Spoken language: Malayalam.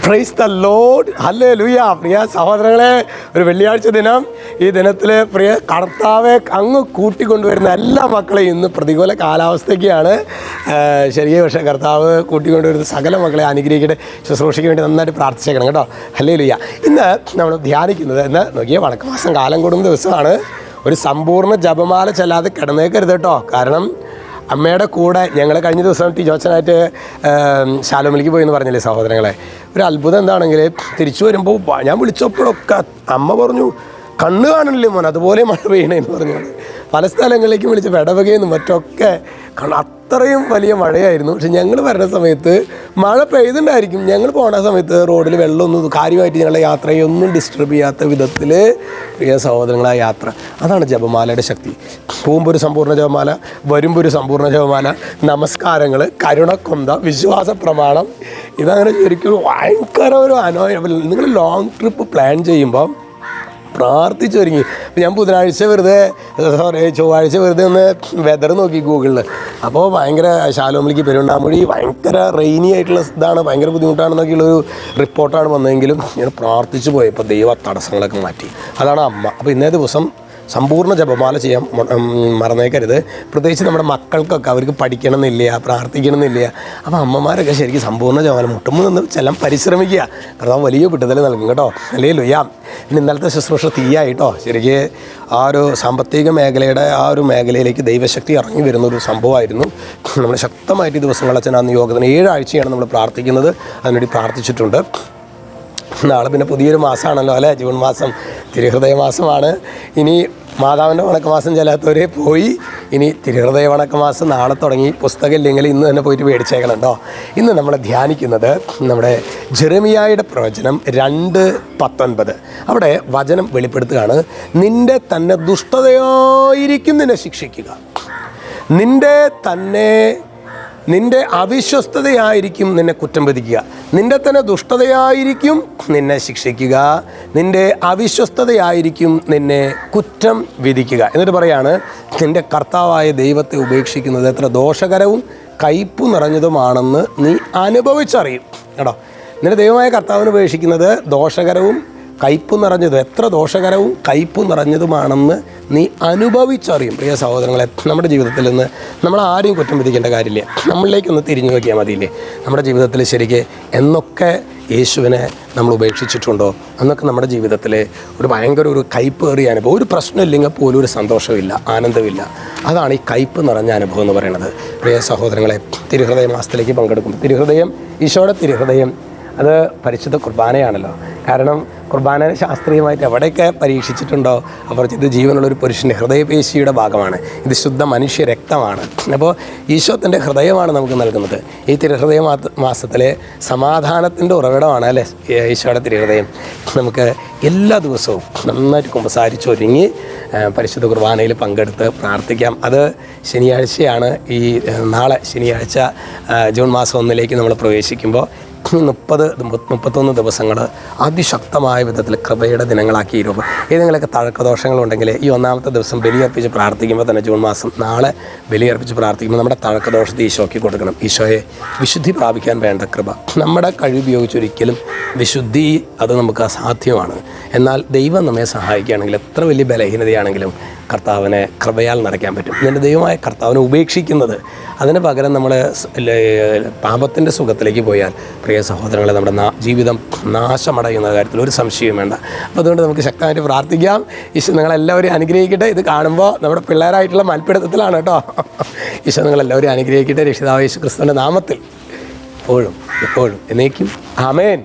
Price the lord, hallelujah. പ്രിയ സഹോദരങ്ങളെ, ഒരു വെള്ളിയാഴ്ച ദിനം, ഈ ദിനത്തിൽ പ്രിയ കർത്താവെ അങ്ങ് കൂട്ടിക്കൊണ്ടുവരുന്ന എല്ലാ മക്കളെയും ഇന്ന് പ്രതികൂല കാലാവസ്ഥയ്ക്കാണ് ശരിക്കും, പക്ഷേ കർത്താവ് കൂട്ടിക്കൊണ്ടുവരുന്ന സകല മക്കളെ അനുഗ്രഹിക്കട്ടെ. ശുശ്രൂഷയ്ക്ക് വേണ്ടി നന്നായിട്ട് പ്രാർത്ഥിച്ചേക്കണം കേട്ടോ. ഹല്ലേലൂയ. ഇന്ന് നമ്മൾ ധ്യാനിക്കുന്നത്, ഇന്ന് നോക്കിയാൽ വണക്കമാസം കാലം കൂടുന്ന ദിവസമാണ്. ഒരു സമ്പൂർണ്ണ ജപമാല ചെല്ലാതെ കിടന്നേക്കരുത് കേട്ടോ. കാരണം അമ്മയുടെ കൂടെ ഞങ്ങൾ കഴിഞ്ഞ ദിവസം ടീച്ചോച്ചനായിട്ട് ശാലോമിലേക്ക് പോയി എന്ന് പറഞ്ഞില്ലേ സഹോദരങ്ങളെ. ഒരു അത്ഭുതം എന്താണെങ്കിൽ, തിരിച്ചു വരുമ്പോൾ ഞാൻ വിളിച്ചപ്പോഴൊക്കെ അമ്മ പറഞ്ഞു, കണ്ണ് കാണണില്ലേ മോൻ, അതുപോലെ മഴ പെയ്യണേന്ന് പറഞ്ഞു. പല സ്ഥലങ്ങളിലേക്കും വിളിച്ച് ഇടവകയെന്നും മറ്റൊക്കെ അത്രയും വലിയ മഴയായിരുന്നു. പക്ഷെ ഞങ്ങൾ വരുന്ന സമയത്ത് മഴ പെയ്തുണ്ടായിരിക്കും, ഞങ്ങൾ പോകുന്ന സമയത്ത് റോഡിൽ വെള്ളമൊന്നും കാര്യമായിട്ട് ഞങ്ങളുടെ യാത്രയൊന്നും ഡിസ്റ്റർബ് ചെയ്യാത്ത വിധത്തിൽ പ്രിയ സഹോദരങ്ങളായ യാത്ര. അതാണ് ജപമാലയുടെ ശക്തി. പോകുമ്പോൾ ഒരു സമ്പൂർണ്ണ ജപമാല, വരുമ്പോൾ ഒരു സമ്പൂർണ്ണ ജപമാല, നമസ്കാരങ്ങൾ, കരുണക്കൊന്ത, വിശ്വാസ പ്രമാണം. ഇതങ്ങനെ ശരിക്കും ഭയങ്കര ഒരു നിങ്ങൾ ലോങ് ട്രിപ്പ് പ്ലാൻ ചെയ്യുമ്പോൾ പ്രാർത്ഥിച്ചൊരുങ്ങി. അപ്പോൾ ഞാൻ ചൊവ്വാഴ്ച വെറുതെ ഒന്ന് വെതർ നോക്കി ഗൂഗിളിൽ. അപ്പോൾ ഭയങ്കര ശാലോമിലേക്ക് പെരുവണ്ണാമൊഴി ഭയങ്കര റെയിനി ആയിട്ടുള്ള ഇതാണ്, ഭയങ്കര ബുദ്ധിമുട്ടാണെന്നൊക്കെയുള്ളൊരു റിപ്പോർട്ടാണ് വന്നതെങ്കിലും ഞാൻ പ്രാർത്ഥിച്ചു പോയപ്പോൾ ദൈവ തടസ്സങ്ങളൊക്കെ മാറ്റി. അതാണ് അമ്മ. അപ്പോൾ ഇന്നേ ദിവസം സമ്പൂർണ്ണ ജപമാല ചെയ്യാൻ മറന്നേക്കരുത്. പ്രത്യേകിച്ച് നമ്മുടെ മക്കൾക്കൊക്കെ അവർക്ക് പഠിക്കണമെന്നില്ല, പ്രാർത്ഥിക്കണമെന്നില്ല. അപ്പോൾ അമ്മമാരൊക്കെ ശരിക്കും സമ്പൂർണ്ണ ജപമാല മുട്ടുമ്പോൾ നിന്ന് ചെല്ലാൻ പരിശ്രമിക്കുക. കാരണം വലിയ വിടുതൽ നൽകും കേട്ടോ. ഹല്ലേലൂയ. പിന്നെ ഇന്നലത്തെ ശുശ്രൂഷ തീയായിട്ടോ. ശരിക്ക് ആ ഒരു സാമ്പത്തിക മേഖലയുടെ ആ ഒരു മേഖലയിലേക്ക് ദൈവശക്തി ഇറങ്ങി വരുന്നൊരു സംഭവമായിരുന്നു. നമ്മൾ ശക്തമായിട്ട് ഈ ദിവസങ്ങളച്ഛൻ അന്ന് യോഗത്തിന് 7 ആഴ്ചയാണ് നമ്മൾ പ്രാർത്ഥിക്കുന്നത്. അതിനുവേണ്ടി പ്രാർത്ഥിച്ചിട്ടുണ്ട്. നാളെ പിന്നെ പുതിയൊരു മാസമാണല്ലോ അല്ലേ, ജൂൺ മാസം തിരുഹൃദയ മാസമാണ്. ഇനി മാതാവിൻ്റെ വണക്കമാസം ചെല്ലാത്തവരെ പോയി, ഇനി തിരുഹൃദയ വണക്കമാസം നാളെ തുടങ്ങി. പുസ്തകം ഇല്ലെങ്കിൽ ഇന്ന് തന്നെ പോയിട്ട് മേടിച്ചേക്കണം കേട്ടോ. ഇന്ന് നമ്മൾ ധ്യാനിക്കുന്നത് നമ്മുടെ ജെറമിയായുടെ പ്രവചനം 2:19. അവിടെ വചനം വെളിപ്പെടുത്തുകയാണ്, നിൻ്റെ തന്നെ ദുഷ്ടതയായിരിക്കും നിന്നെ ശിക്ഷിക്കുക, നിൻ്റെ അവിശ്വസ്തതയായിരിക്കും നിന്നെ കുറ്റം വിധിക്കുക. നിൻ്റെ തന്നെ ദുഷ്ടതയായിരിക്കും നിന്നെ ശിക്ഷിക്കുക, നിൻ്റെ അവിശ്വസ്തതയായിരിക്കും നിന്നെ കുറ്റം വിധിക്കുക. എന്നിട്ട് പറയാണ്, നിൻ്റെ കർത്താവായ ദൈവത്തെ ഉപേക്ഷിക്കുന്നത് എത്ര ദോഷകരവും കയ്പു നിറഞ്ഞതുമാണെന്ന് നീ അനുഭവിച്ചറിയും കേട്ടോ. നിൻ്റെ ദൈവമായ കർത്താവിനെ ഉപേക്ഷിക്കുന്നത് ദോഷകരവും കയ്പു നിറഞ്ഞതും, എത്ര ദോഷകരവും കയ്പു നിറഞ്ഞതുമാണെന്ന് നീ അനുഭവിച്ചറിയും. പ്രിയ സഹോദരങ്ങളെ, നമ്മുടെ ജീവിതത്തിൽ നിന്ന് നമ്മൾ ആരെയും കുറ്റം വിധിക്കേണ്ട കാര്യമില്ല. നമ്മളിലേക്കൊന്ന് തിരിഞ്ഞു നോക്കിയാൽ മതിയില്ലേ. നമ്മുടെ ജീവിതത്തിൽ ശരിക്ക് എന്നൊക്കെ യേശുവിനെ നമ്മൾ ഉപേക്ഷിച്ചിട്ടുണ്ടോ, അന്നൊക്കെ നമ്മുടെ ജീവിതത്തിൽ ഒരു ഭയങ്കര ഒരു കയ്പേറിയ അനുഭവം, ഒരു പ്രശ്നമില്ലെങ്കിൽ പോലും ഒരു സന്തോഷമില്ല, ആനന്ദമില്ല. അതാണ് ഈ കയ്പ് നിറഞ്ഞ അനുഭവം എന്ന് പറയുന്നത്. പ്രിയ സഹോദരങ്ങളെ, തിരുഹൃദയ മാസത്തിലേക്ക് പങ്കെടുക്കും. തിരുഹൃദയം, ഈശോയുടെ തിരുഹൃദയം അത് പരിശുദ്ധ കുർബാനയാണല്ലോ. കാരണം കുർബാന ശാസ്ത്രീയമായിട്ട് എവിടെയൊക്കെ പരീക്ഷിച്ചിട്ടുണ്ടോ അവർ ഇത് ജീവനുള്ളൊരു പുരുഷൻ്റെ ഹൃദയപേശിയുടെ ഭാഗമാണ്, ഇത് ശുദ്ധ മനുഷ്യ രക്തമാണ്. അപ്പോൾ ഈശോ തൻ്റെ ഹൃദയമാണ് നമുക്ക് നൽകുന്നത്. ഈ തിരുഹൃദയ മാസത്തിലെ സമാധാനത്തിൻ്റെ ഉറവിടമാണ് അല്ലേ ഈശോയുടെ തിരുഹൃദയം. നമുക്ക് എല്ലാ ദിവസവും നന്നായിട്ട് കുമ്പസാരിച്ചൊരുങ്ങി പരിശുദ്ധ കുർബാനയിൽ പങ്കെടുത്ത് പ്രാർത്ഥിക്കാം. അത് ശനിയാഴ്ചയാണ്. ഈ നാളെ ശനിയാഴ്ച ജൂൺ മാസം 1 നമ്മൾ പ്രവേശിക്കുമ്പോൾ 30-31 ദിവസങ്ങൾ അതിശക്തമായ വിധത്തിൽ കൃപയുടെ ദിനങ്ങളാക്കിയിരുന്നു. ഏതെങ്കിലുമൊക്കെ തഴക്കദോഷങ്ങളുണ്ടെങ്കിൽ ഈ 1-ാമത്തെ ദിവസം ബലിയർപ്പിച്ച് പ്രാർത്ഥിക്കുമ്പോൾ തന്നെ, ജൂൺ മാസം നാളെ ബലിയർപ്പിച്ച് പ്രാർത്ഥിക്കുമ്പോൾ നമ്മുടെ തഴക്കദോഷത്തെ ഈശോയ്ക്ക് കൊടുക്കണം. ഈശോയെ വിശുദ്ധി പ്രാപിക്കാൻ വേണ്ട കൃപ. നമ്മുടെ കഴിവുപയോഗിച്ചൊരിക്കലും വിശുദ്ധി അത് നമുക്ക് അസാധ്യമാണ്. എന്നാൽ ദൈവം നമ്മെ സഹായിക്കുകയാണെങ്കിൽ എത്ര വലിയ ബലഹീനതയാണെങ്കിലും കർത്താവിനെ കൃപയാൽ നിറയ്ക്കാൻ പറ്റും. ഇതിൻ്റെ ദൈവമായ കർത്താവിനെ ഉപേക്ഷിക്കുന്നത്, അതിന് പകരം നമ്മൾ പാപത്തിൻ്റെ സുഖത്തിലേക്ക് പോയാൽ പ്രിയ സഹോദരങ്ങളെ നമ്മുടെ ജീവിതം നാശമടയുന്ന കാര്യത്തിൽ ഒരു സംശയവും വേണ്ട. അപ്പോൾ അതുകൊണ്ട് നമുക്ക് ശക്തമായിട്ട് പ്രാർത്ഥിക്കാം. ഈശോ നിങ്ങളെല്ലാവരും അനുഗ്രഹിക്കട്ടെ. ഇത് കാണുമ്പോൾ നമ്മുടെ പിള്ളേരായിട്ടുള്ള മൽപ്പിടുത്തത്തിലാണ് കേട്ടോ. ഈശോ നിങ്ങളെല്ലാവരും അനുഗ്രഹിക്കട്ടെ. രക്ഷിതാവ് യേശു ക്രിസ്തുവിൻ്റെ നാമത്തിൽ എപ്പോഴും എന്നേക്കും ആമേൻ.